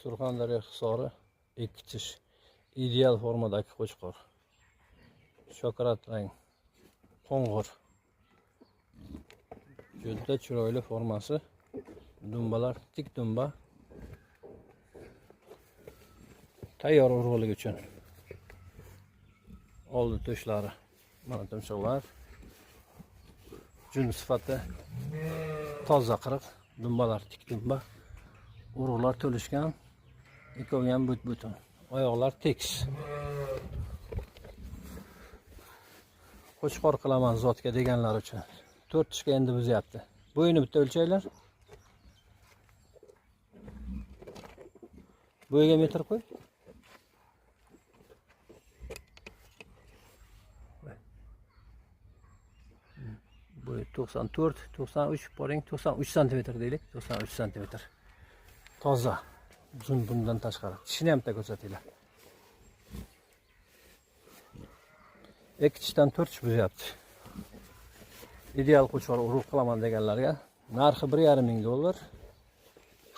Surxondaryo Hisori ikki tish ideal formadagi qo'chqor. Shokolat rang, qo'ng'ir. Juda chiroyli formasi. Dumbalar tik dumba. Tayyor urug'lik uchun. Oldi to'shlari, mana tumshuqlar. Jun sifati toza qiriq, dumbalar tik dumba. Urug'lar to'lishgan, ikkovi ham but-butun. Oyoqlar tekis. Qo'chqor qilaman zotga deganlar uchun 4 tishga endi buzyapti. Bo'yini bitta o'lchaylar. Bo'yiga metr qo'y. Bo'yi 94, 93, boring 93 cm deylik, 93 cm. Toza. Uzun bundan tashqari. Tishini ham ko'rsatinglar. Ikki tishdan 4 tish buzyapti. Ideal qo'chqor urug' qilaman deganlarga narxi $1,5 ming.